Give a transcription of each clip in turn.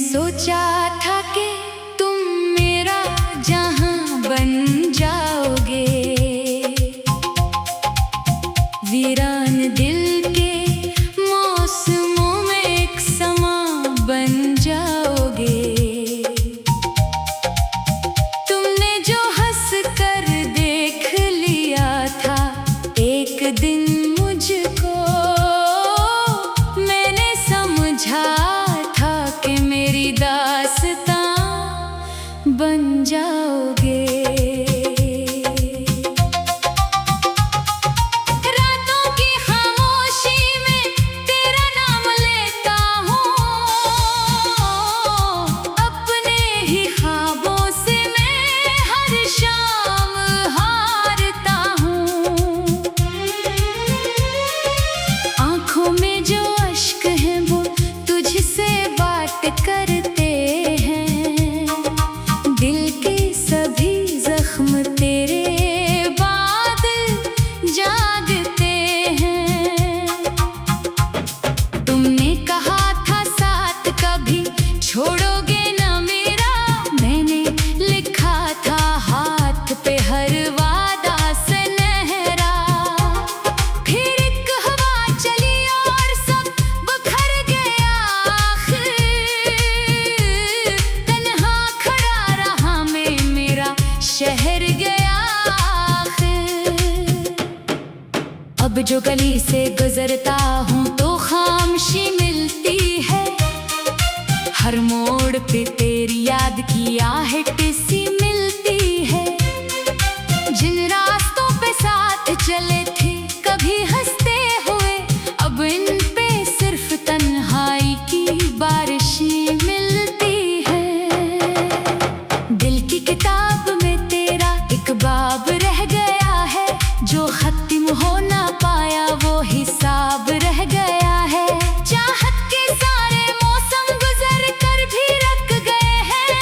सोचा था कि तुम मेरा जहां बन जाओगे, वीरान दिल के मौसमों में एक समा बन जाओगे। तुमने जो हंस कर देख लिया था एक दिन मुझको, मैंने समझा था कि मेरी दास्तां बन जाओगे। करते हैं दिल के सभी जख्म तेरे बाद जागते हैं। तुमने कहा था साथ कभी छोड़ोगे ना मेरा, मैंने लिखा था हाथ पे हर वादा सुनहरा। फिर एक हवा चली और सब बिखर गया, शहर गया। अब जो गली से गुजरता हूँ तो खामोशी मिलती है, हर मोड़ पे तेरी याद की आहट सी मिलती है। जिन रास्तों पे साथ चले थे कभी हंसते हुए, अब इन पे सिर्फ तन्हाई की बारिशें मिलती है। दिल की किताब में बाब रह गया है, जो खत्म हो ना पाया वो हिसाब रह गया है। चाहत के सारे मौसम गुजर कर भी रख गए हैं,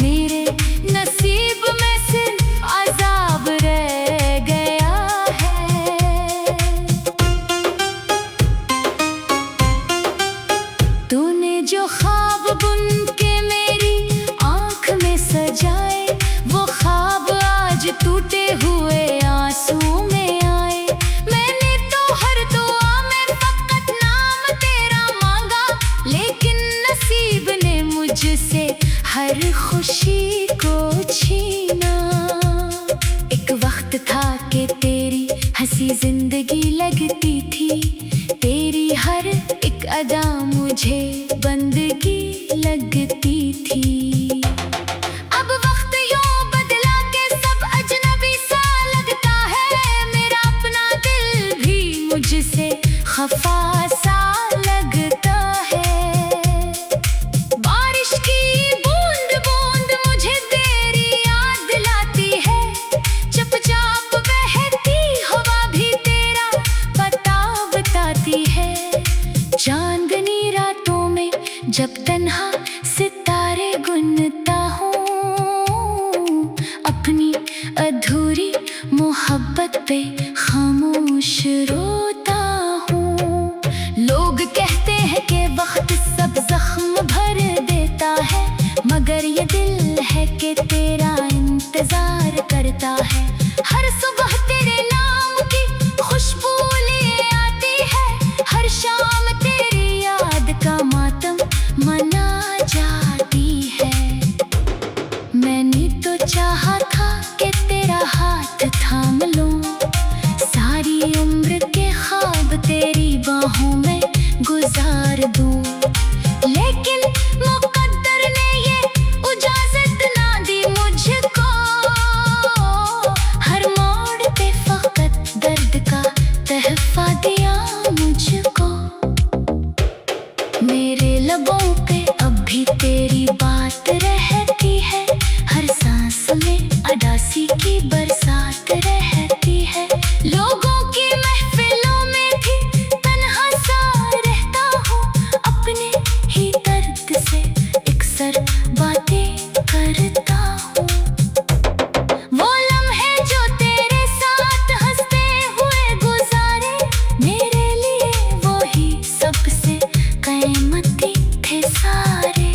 मेरे नसीब में सिर्फ अजाब रह गया है। तूने जो ख्वाब बुन के मेरी आँख में सजाए, वो ख्वाब आज टूटे हुए आंसू में आए। मैंने तो हर दुआ में फकत नाम तेरा मांगा, लेकिन नसीब ने मुझसे हर खुशी को छीना। एक वक्त था कि तेरी हंसी जिंदगी लगती थी, तेरी हर एक अदा मुझे बंदगी लगती थी। मुझसे खफा सा लगता है, बारिश की बूंद बूंद मुझे तेरी याद लाती है। चुपचाप बहती हवा भी तेरा पता बताती है। चांदनी रातों में जब तन्हा सितारे गुनता हूँ, अपनी अधूरी मोहब्बत पे खामोश रोता हूँ। लोग कहते हैं कि वक्त सब जख्म भर देता है, मगर ये दिल है कि तेरा इंतजार करता है। हर सुबह तेरे नाम की खुशबू ले आती है, हर शाम तेरी याद का मातम मना जाती है। मैंने तो चाहा था कि तेरा हाथ थाम लूं, सारी उम्र के ख्वाब तेरी बाहों में गुजार दूं, लेकिन मुकद्दर ने ये इजाजत ना दी मुझको। हर मोड़ पे फकत दर्द का तहफा दिया मुझको। मेरे लबों पे अब भी तेरी बात रहती है, हर सांस में अदासी की बरसात रहती है। लोगों की महफिलों में भी तन्हा सा रहता हूँ, अपने ही दर्द से अक्सर बातें करता हूँ। वो लम्हे जो तेरे साथ हंसते हुए गुजारे, मेरे लिए वो ही सबसे कीमती थे सारे।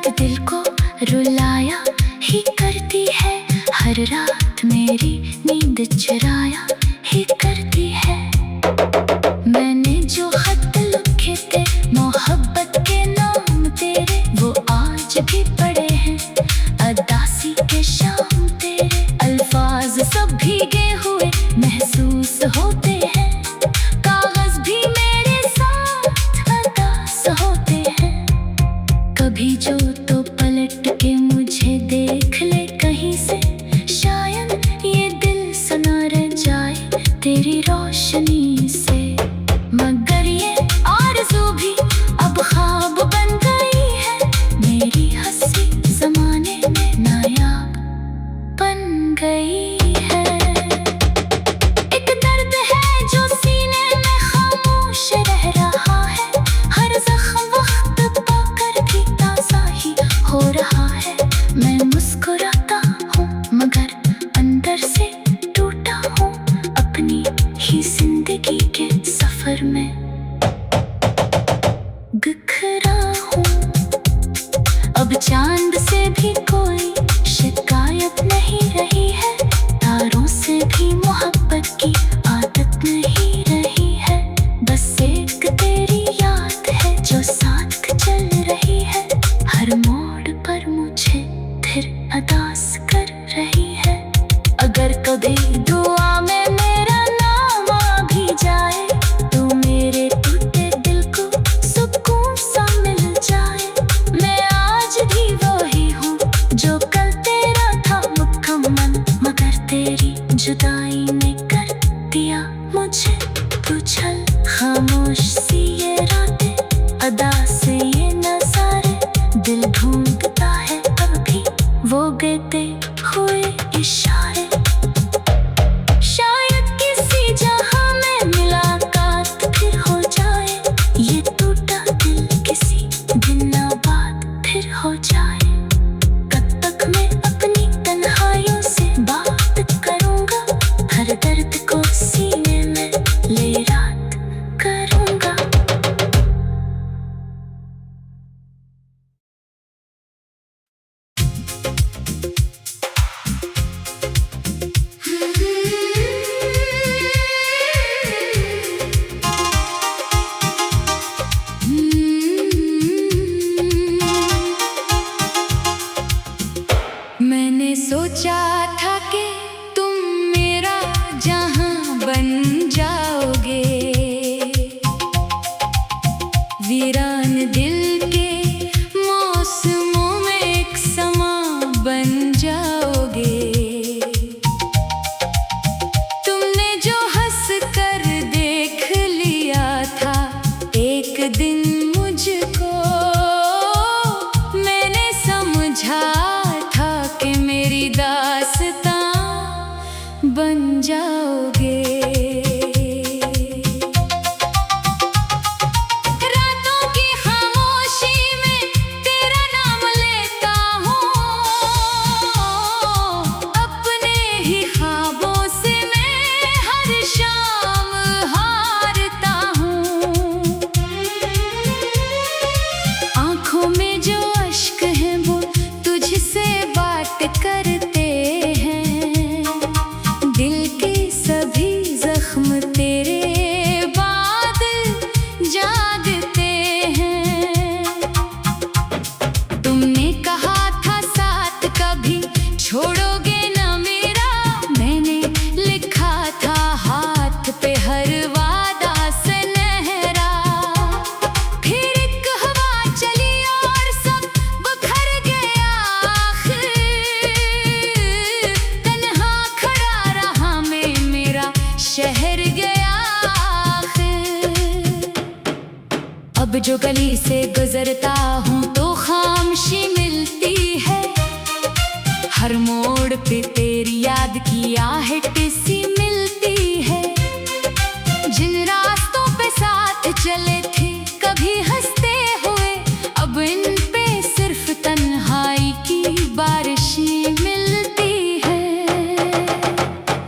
बात दिल को रुलाया ही करती है, हर रात मेरी नींद चुराया ही करती है। मैंने जो खत लिखे थे मोहब्बत के नाम तेरे, वो आज भी पड़े हैं अदासी के शाम तेरे। अल्फाज सब भीगे हुए महसूस होते हैं, कागज भी मेरे साथ अदास होते हैं। कभी जो तो पलट के मुझे देख ले कहीं से, शायद ये दिल सना रह जाए तेरी रोशनी से। मगर ये आरज़ू भी अब ख्वाब बन गई है, मेरी हंसी ज़माने में नायाब बन गई है। एक दर्द है जो सीने में खामोश रह रहा है, हर ज़ख्म वक्त पाकर भी ताज़ा ही हो रहा है। मैं मुस्कुराता हूँ मगर अंदर से टूटा हूँ, अपनी ही जिंदगी के सफर में बिखरा हूँ। अब चांद से भी कोई शिकायत नहीं रही है, तारों से भी मोहब्बत की आदत नहीं रही है। बस एक तेरी याद है जो साथ चल रही है, हर मोड़ पर मुझे फिर अदास कर रही है। अगर कभी दुआ में मेरा नाम आ भी जाए, तो मेरे टूटे दिल को सुकून सा मिल जाए। मैं आज भी वही हूँ जो कल तेरा था मुकम्मल, मगर तेरी जुदाई ने कर दिया मुझे उछल। खामोश सी ये रातें, अदा से ये नज़ारे, दिल ढूंढता है अब भी वो गिरते हुए इशारे। शायद किसी जहां में मुलाकात फिर हो जाए, ये टूटा दिल किसी दिन आबाद फिर हो जाए। कब तक मैं अपनी तन्हाइयों से बात करूंगा, हर दर्द को सीने में ले रात करूंगा। मैंने सोचा था कि तुम मेरा जहां बन जाओगे, वीरान दिल के मौसमों में एक समा बन जाओगे। तुमने जो हंस कर देख लिया था एक दिन मुझको, मैंने समझा था कि मेरी दास्तां बन जाओगे। रातों की खामोशी में तेरा नाम लेता हूँ, अपने ही ख्वाबों से मैं हर शाम हारता हूँ। आँखों में जो अश्क हैं वो तुझसे बात करते हैं, दिल के सभी जख्म तेरे बाद जागते हैं। तुमने कहा था साथ कभी छोड़ोगे न मेरा, मैंने लिखा था हाथ पे हर वादा सुनहरा। फिर एक हवा चली और सब बिखर गया, आखिर तन्हा खड़ा रहा मैं, मेरा शहर गया आखिर। अब जो गली से गुजरता हूँ तो खामोशी मिलती है, हर मोड़ पे तेरी याद की आहट सी मिलती है। जिन रास्तों पे साथ चले थे कभी हंसते हुए, अब इन पे सिर्फ तन्हाई की बारिशें मिलती है।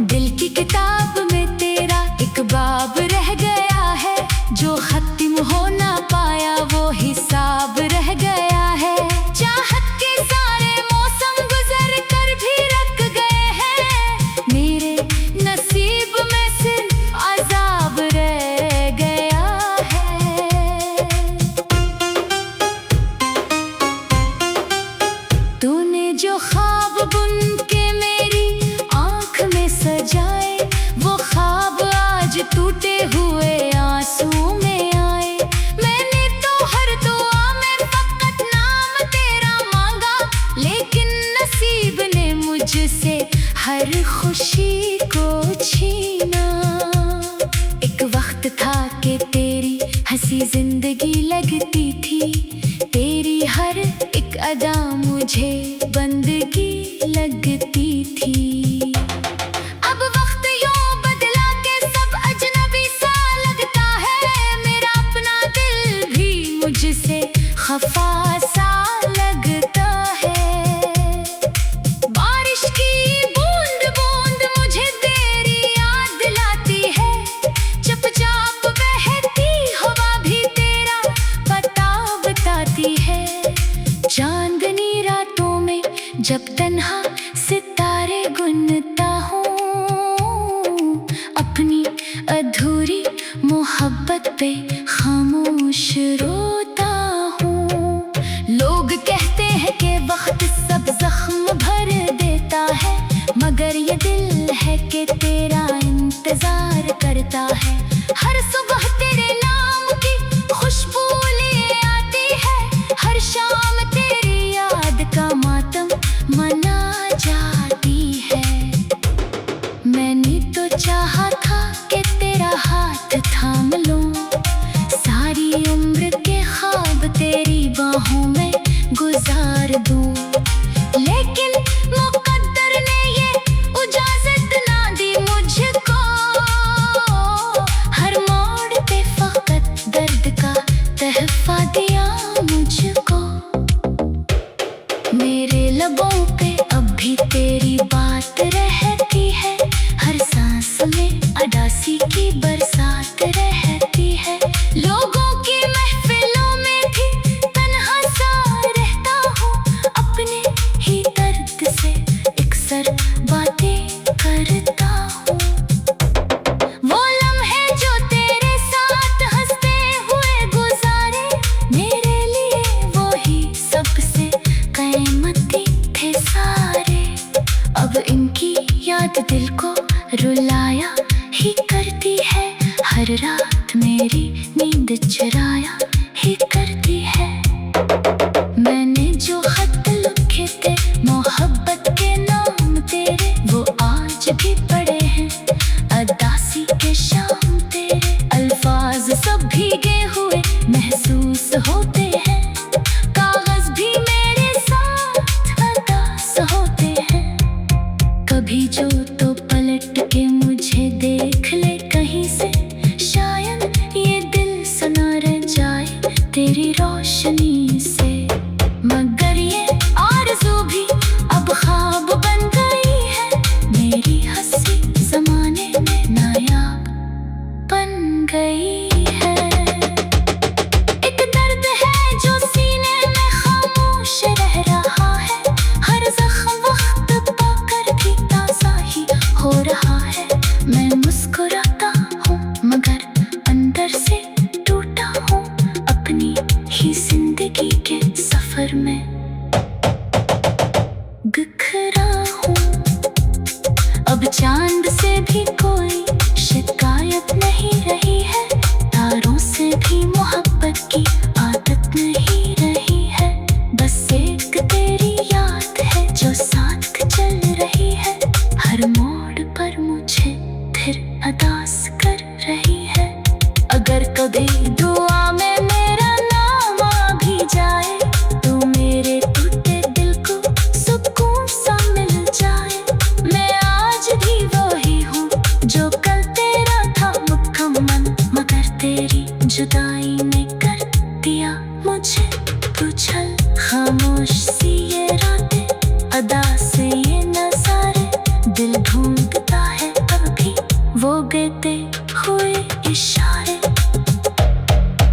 दिल की किताब में तेरा एक बाब रह गया है, जो खत्म हो ना पाया वो हिसाब रह गया है। चाह खुशी को छीना। एक वक्त था कि तेरी हंसी जिंदगी लगती थी, तेरी हर एक अदा मुझे बंदगी लगती थी। अब वक्त यूं बदला के सब अजनबी सा लगता है, मेरा अपना दिल भी मुझसे खफा सा लगता है। बारिश की बूंद बूंद मुझे तेरी याद दिलाती है, चुपचाप बहती हवा भी तेरा पता बताती है। चांदनी रातों में जब तन्हा सितारे गुनता हूँ, अपनी अधूरी मोहब्बत पे खामोश रोता हूँ। लोग कहते हैं कि वक्त सब जख्म भर देता है, मगर ये दिल है कि तेरा इंतजार करता है। हर सुबह तेरे नाम की खुशबू ले आती है, हर शाम तेरी याद का मातम मना जाती है। मैंने तो चाहा था कि तेरा हाथ थाम लूं, सारी उम्र के ख्वाब तेरी बाहों में गुजार दूं, लेकिन मुकद्दर ने ये इजाजत ना दी मुझको। हर मोड़ पे फकत दर्द का तहफा दिया मुझको। मेरे लबों पे अब भी तेरी बात रहती है, हर सांस में अदासी की बरसात रहती है। लोगों की महफिलों में भी तन्हा सा रहता हूँ, अपने ही दर्द से अक्सर बातें करता हूँ। वो लम्हे जो तेरे साथ हंसते हुए गुजारे, मेरे लिए वो ही सबसे कीमती थे सारे। अब इनकी याद दिल को रुलाया ही करती है, हर रात मेरी नींद चुराया ही करती है। मैंने जो खत लिखे थे मोहब्बत के नाम तेरे, वो आज भी पड़े हैं अदासी के शाम तेरे। अल्फाज सब भीगे हुए महसूस होते हैं, कागज भी मेरे साथ अदास होते हैं। कभी जो तो पलट के मुझे देख ले कहीं से, शायद ये दिल सना रह जाए तेरी रोशनी से। मगर ये आरज़ू भी अब ख्वाब बन गई है, मेरी हंसी ज़माने में नायाब बन गई है। एक दर्द है जो सीने में खामोश रह रहा है, हर ज़ख्म वक्त पाकर भी ताज़ा ही हो रहा है। मैं मुस्कुराता हूँ मगर अंदर से टूटा हूँ, अपनी ही जिंदगी के सफर में बिखरा हूँ। अब चांद से भी कोई शिकायत नहीं रही है, तारों से भी मोहब्बत की आदत नहीं रही है। बस एक तेरी याद है जो साथ चल रही है, हर मोड़ पर मुझे फिर अदास कर रही है। अगर कभी दुआ में मेरा नाम आ भी जाए, तो मेरे टूटे दिल को सुकून सा मिल जाए। मैं आज भी वही हूँ जो कल तेरा था मुकम्मल, मगर तेरी जुदाई ने कर दिया मुझे उछल। खामोश सी ये रातें, अदा से ये नज़ारे, दिल ढूंढता है अब भी वो गिरते हुए इशारे।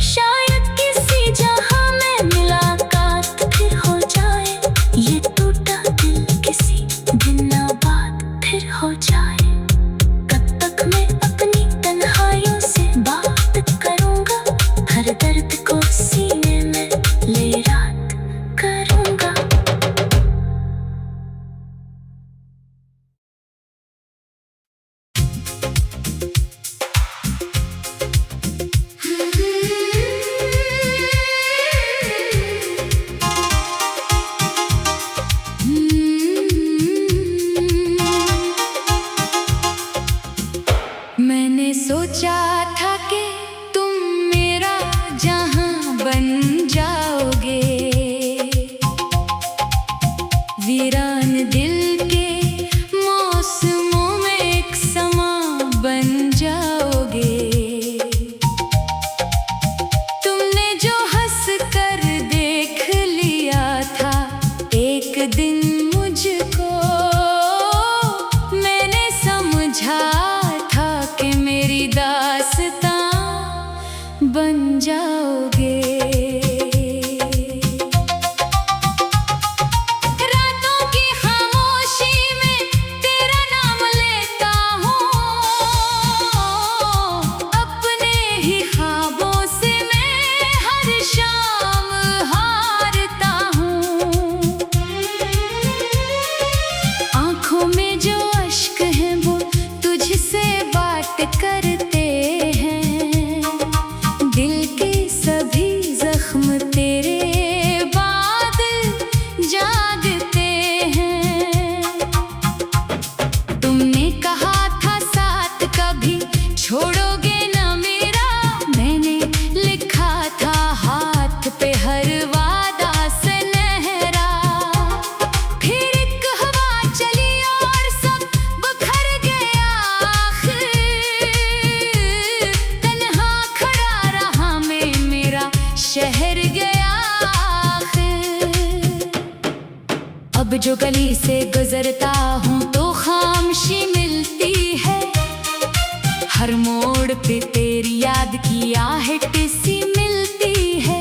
शायद किसी जहां में मुलाकात फिर हो जाए, ये टूटा दिल किसी दिन आबाद फिर हो जाए। कब तक मैं अपनी तन्हाइयों से बात करूंगा, हर दर्द को सीने में ले रात करूंगा। जो गली से गुजरता हूँ तो खामोशी मिलती है। हर मोड़ पे तेरी याद की आहट सी मिलती है।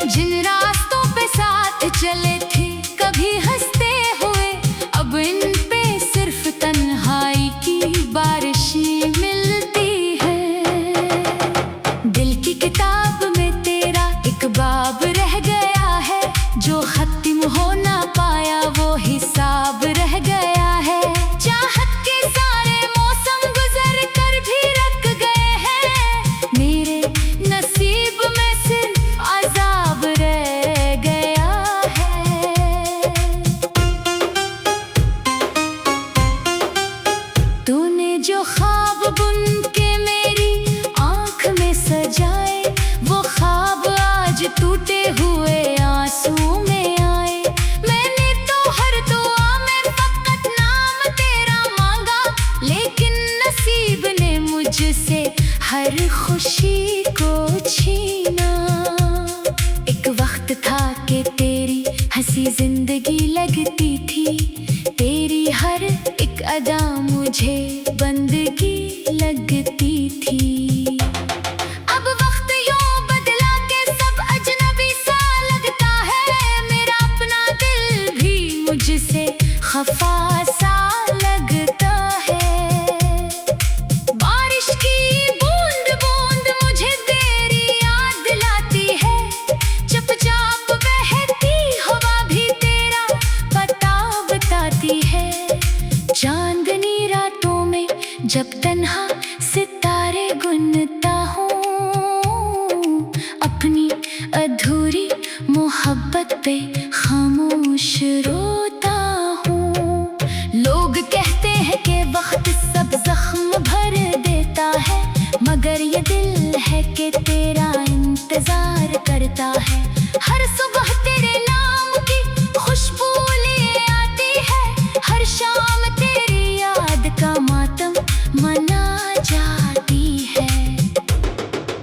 जिन रास्तों पे साथ चले थे कभी हंसते हुए, अब इन पे सिर्फ तन्हाई की बारिश मिलती है। दिल की किताब में तेरा एक बाब रह गया है, जो खत्म हो ना पाया वो हिसाब रह गया है। चाहत के सारे मौसम गुजर कर भी रख गए हैं, मेरे नसीब में सिर्फ अजाब रह गया है। तूने जो ख्वाब बुन के मेरी आँख में सजाए, वो ख्वाब आज टूटे हुए आंसू में आए। मैंने तो हर दुआ में फकत नाम तेरा मांगा, लेकिन नसीब ने मुझसे हर खुशी को छीना। एक वक्त था कि तेरी हंसी जिंदगी लगती थी, तेरी हर एक अदा मुझे बंदगी लगती थी। अब वक्त यूं बदला के सब अजनबी सा लगता है, मेरा अपना दिल भी मुझसे खफा सा लगता है। बारिश की बूंद बूंद मुझे तेरी याद दिलाती है, चुपचाप बहती हवा भी तेरा पता बताती है। चांदनी रातों में जब तन्हा सितारे गुनता हूँ, अपनी अधूरी मोहब्बत पे खामोश रोता हूँ। लोग कहते हैं कि वक्त सब जख्म भर देता है, मगर ये दिल है कि तेरा इंतजार करता है। हर सुबह तेरे नाम की खुशबू लिए आती है, हर शाम तेरी याद का मातम मना जाती है।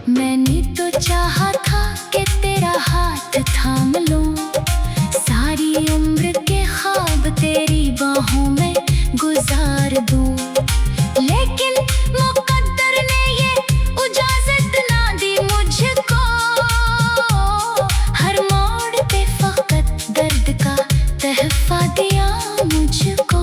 मैंने तो चाहा था कि तेरा हाथ थाम लूं, सारी उम्र के ख्वाब तेरी बाहों में गुजार दूं, लेकिन मुकद्दर ने ये इजाजत ना दी मुझको। हर मोड़ पे फकत दर्द का तहफा दिया मुझको।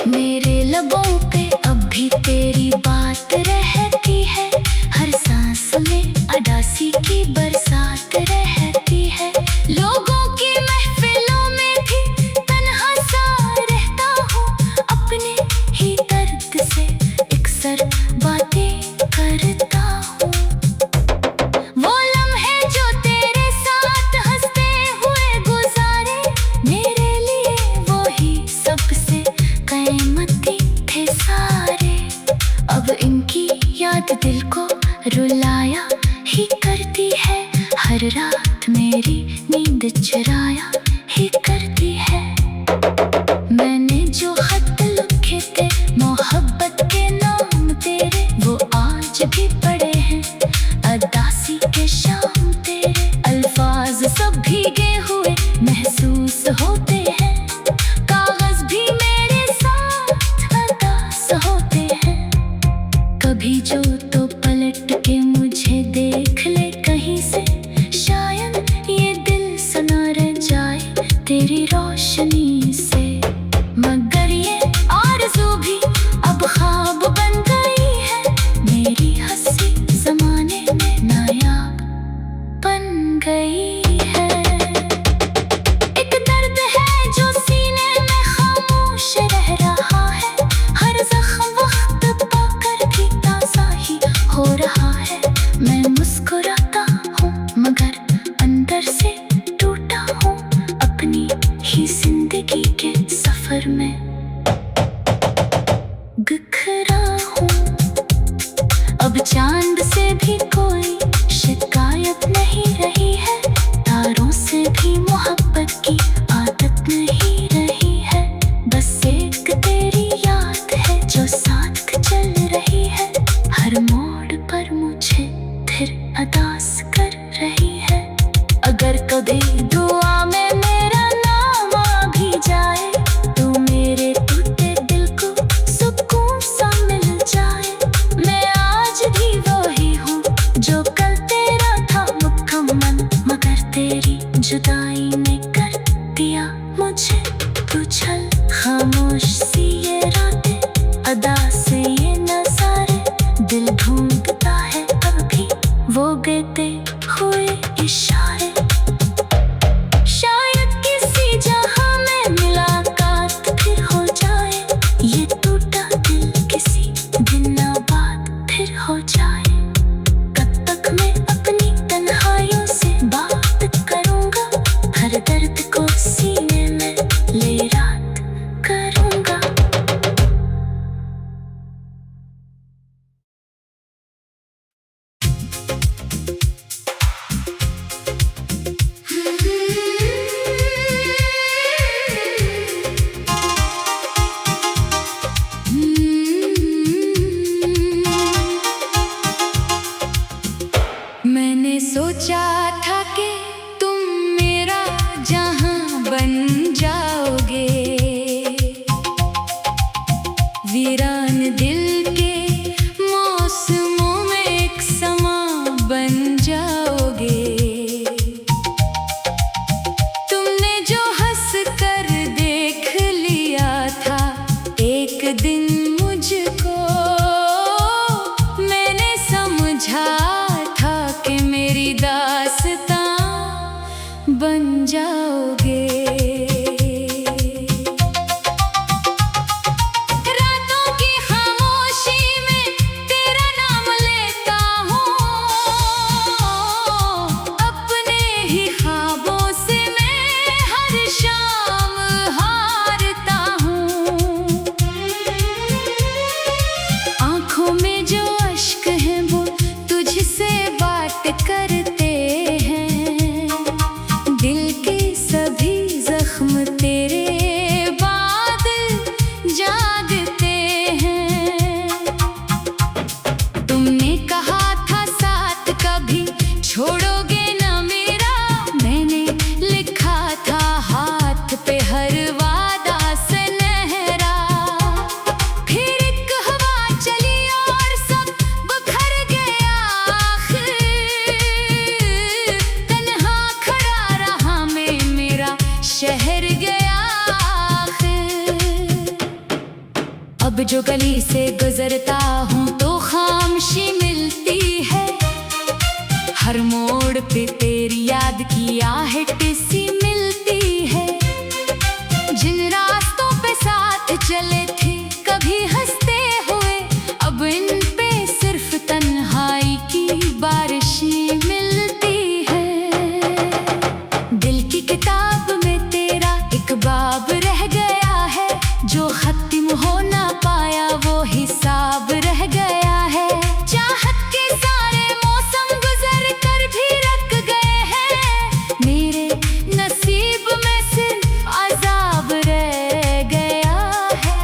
मेरे लबों पे अब भी तेरी बात रहती है, हर सांस में अदासी की बरसात रहती है। लोगों की महफिलों में भी तन्हा सा रहता हूँ, अपने ही दर्द से अक्सर बातें करता हूँ। वो लम्हे जो तेरे साथ हंसते हुए गुजारे, मेरे लिए वो ही सबसे कीमती थे सारे। अब इनकी याद दिल को रुलाया ही करती है, हर रात मेरी नींद चुराया ही करती है। मैंने जो खत लिखे थे मोहब्बत के नाम तेरे, वो आज भी पड़े हैं अदासी के शाम तेरे। अल्फाज सब भीगे हुए महसूस होते हैं, कागज भी मेरे साथ अदास होते हैं। कभी जो तो पलट के मुझे देख ले कहीं से, शायद ये दिल सना रह जाए तेरी रोशनी से। मगर ये आरज़ू भी अब ख्वाब बन गई है, मेरी हंसी ज़माने में नायाब बन गई है। एक दर्द है जो सीने में खामोश रह रहा है, हर ज़ख्म वक्त पाकर भी ताज़ा ही हो रहा है। मैं मुस्कुराता हूँ मगर अंदर से टूटा हूँ, अपनी ही जिंदगी के सफर में बिखरा हूँ। अब चांद से भी कोई शिकायत नहीं रही है, तारों से भी मोहब्बत की आदत नहीं रही है। बस एक तेरी याद है जो साथ चल रही है, हर मोड़ पर मुझे फिर अदास कर रही है। अगर कभी दुआ में मेरा जुदाई ने कर दिया मुझे तू छल, खामोश सी ये रातें, अदा से ये नज़ारे, दिल ढूंढता है अब भी वो गिरते हुए इशारे। शायद किसी जहां में मुलाकात फिर हो जाए, ये टूटा दिल किसी दिन आबाद फिर हो जाए। कब तक मैं अपनी तन्हाइयों से बात करूंगा, हर दर्द को सीने में ले रात करूंगा। मैंने सोचा था कि तुम मेरा जहां बन जाओगे, वीरान दिल के मौसमों में एक समा बन जाओगे। तुमने जो हंस कर देख लिया था एक दिन मुझको, मैंने समझा था कि मेरी दास्तां बन जाओगे। रातों की खामोशी में तेरा नाम लेता हूँ, अपने ही ख्वाबों से मैं हर शाम हारता हूँ। आँखों में जो अश्क हैं वो तुझसे बात करते हैं, दिल के सभी जख्म तेरे बाद जागते हैं। तुमने कहा था साथ कभी छोड़ोगे ना मेरा, मैंने लिखा था हाथ पे हर वादा सुनहरा। फिर एक हवा चली और सब बिखर गया, आखिर तन्हा खड़ा रहा मैं, मेरा शहर गया आखिर। अब जो गली से गुजरता हूँ तो खामोशी मिलती है, हर मोड़ पे तेरी याद की आहट सी मिलती है। जिन रास्तों पे साथ चले थे कभी हंसते हुए, अब इन पे सिर्फ तन्हाई की बारिश मिलती है। दिल की किताब में तेरा एक बाब रह गया है, जो खत्म हो ना पाया वो हिसाब रह गया है। चाहत के सारे मौसम गुजर कर भी रख गए हैं, मेरे नसीब में सिर्फ अजाब रह गया है।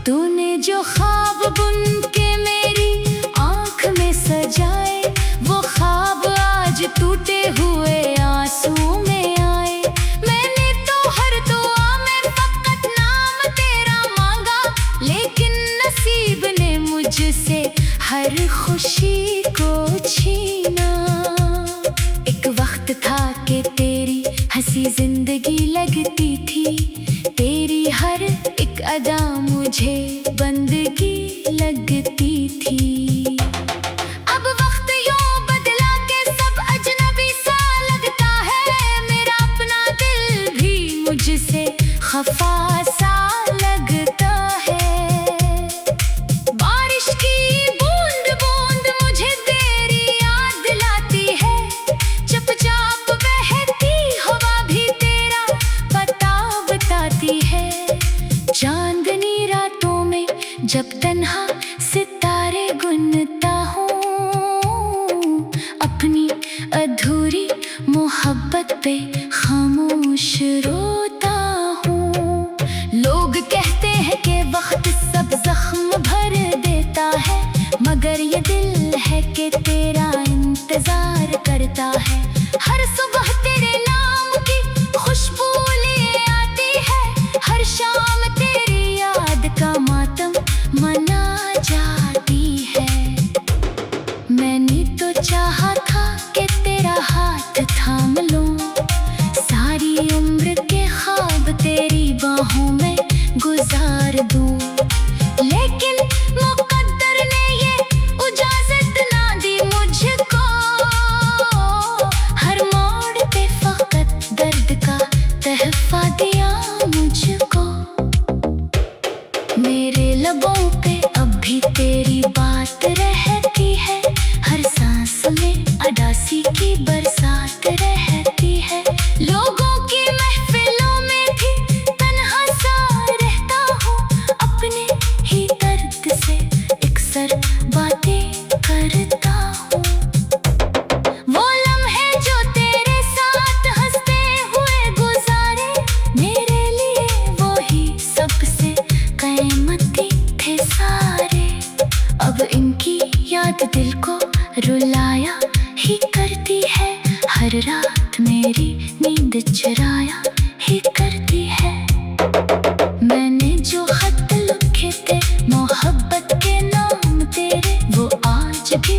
तूने जो ख्वाब बुन के मेरी आँख में सजाए, वो ख्वाब आज टूटे हुए आंसू में आए। मैंने तो हर दुआ में फकत नाम तेरा मांगा, लेकिन नसीब ने मुझसे हर खुशी को छीना। एक वक्त था कि तेरी हंसी जिंदगी लगती थी, तेरी हर एक अदा मुझे बंदगी लगती थी। अब वक्त यूं बदला के सब अजनबी सा लगता है, मेरा अपना दिल भी मुझसे खफा सा लगता है। बारिश की बूंद बूंद मुझे तेरी याद दिलाती है, चुपचाप बहती हवा भी तेरा पता बताती है। चांदनी रातों में जब तन्हा सितारे गुनता हूँ, अपनी अधूरी मोहब्बत पे खामोश रोता हूँ। लोग कहते हैं कि वक्त सब जख्म भर देता है, मगर ये दिल है कि तेरा इंतजार करता है। हर सुबह तेरे नाम की खुशबू लिए आती है, हर शाम तेरी याद का मातम मना जाती है। मैं दिल को रुलाया ही करती है, हर रात मेरी नींद चुराया ही करती है। मैंने जो खत लिखे थे मोहब्बत के नाम तेरे, वो आज भी